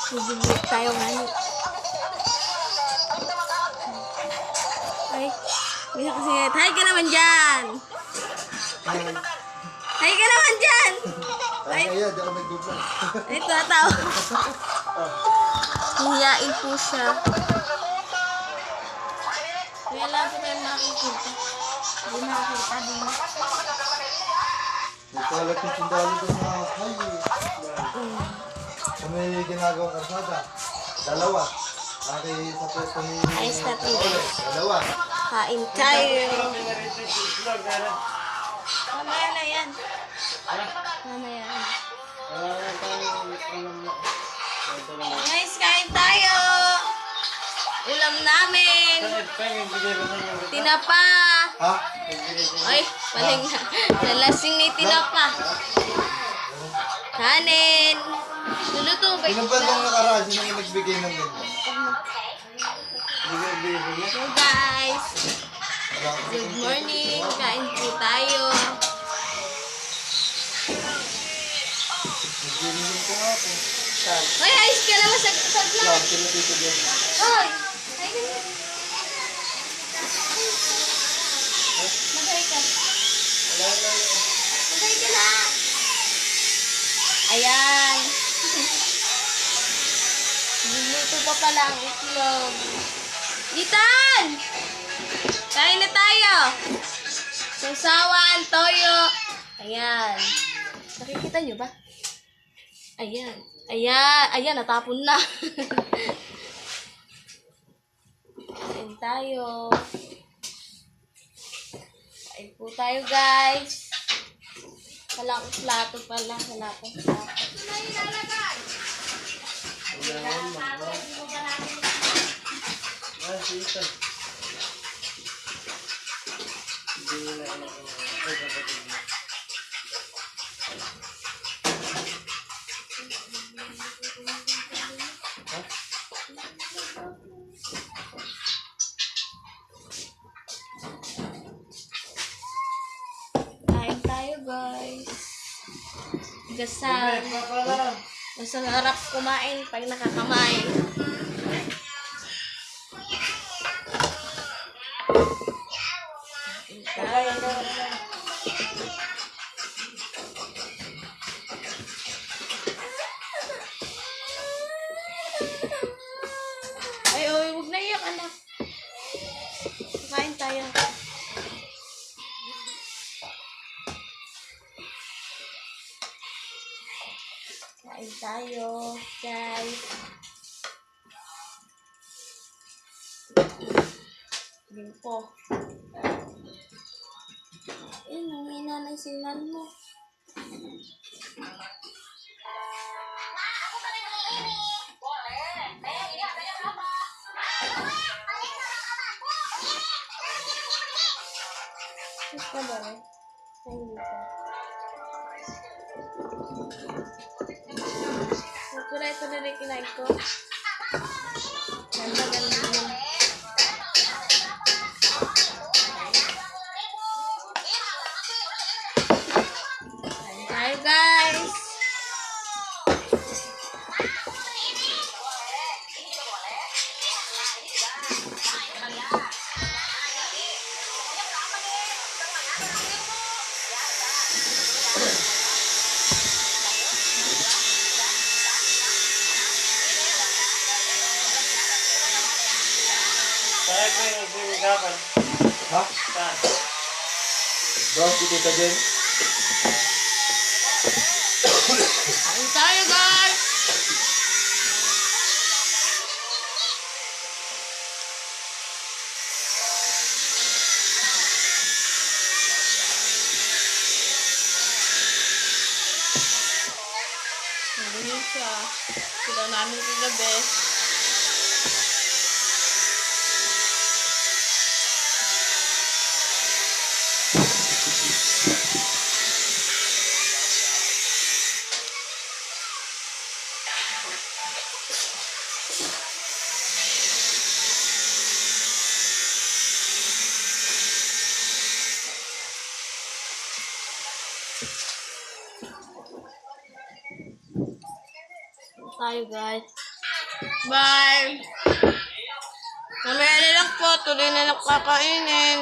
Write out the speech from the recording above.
Bibigyan tayo ngayon. Ay, bisa kasi hi ka naman dyan. Hi ka naman dyan. Ay, di ako nag-vlog. Ay, tataw. Hihiyain po siya. Kaya lang po tayo makikita. Hindi makikita din. Nagkalat yung sundalo doon sa highway. Kung may ginagawang karsada, dalawa. Aki sa pwesto ni... Ayos na po. Dalawa. Kain tayo. Mamaya na yan. Mamaya na. Guys, kain tayo. Ulam namin. Tinapa. Ha? Ay, maling na. Nalasing ni tinapa. Kanin. Luluto ba? Sino ba itong nakaraan? Sino yung nagbigay ng ganyan? So guys, good morning. Kain po tayo. Nagbigay ko nga po. Hoy, ayos ka naman sa vlog. Sino dito dyan? Hoy, ay ka. Magay ka. Magay ka na. Ayan. Niluto pa pala ang itlog. Ethan! Kain na tayo. Sausawan, toyo. Ayan. Nakikita nyo ba? Ayan. Ayan. Ayan, natapon na. Kain tayo. Kain po tayo, guys. Wala akong plato pala. Wala akong plato. Kain tayo, guys. Gasal. Masarap kumain pag nakakamay. Kain tayo. Ay, oy, huwag na iyak, anak. Kain tayo. Kain tayo, guys. Limpo. Eh, nangina na yung signal mo. Gusto ka ba rin? Ay, hindi ka. Ito na rin kinain ko. Ganda yun. Kain tayo, guys. Ha? Bro, dito ka dyan. Kain tayo, guys. Nagawin siya. Sila namin kagabi. Tayo, guys. Bye! Mamaya na lang po, tuloy na lang kakainin.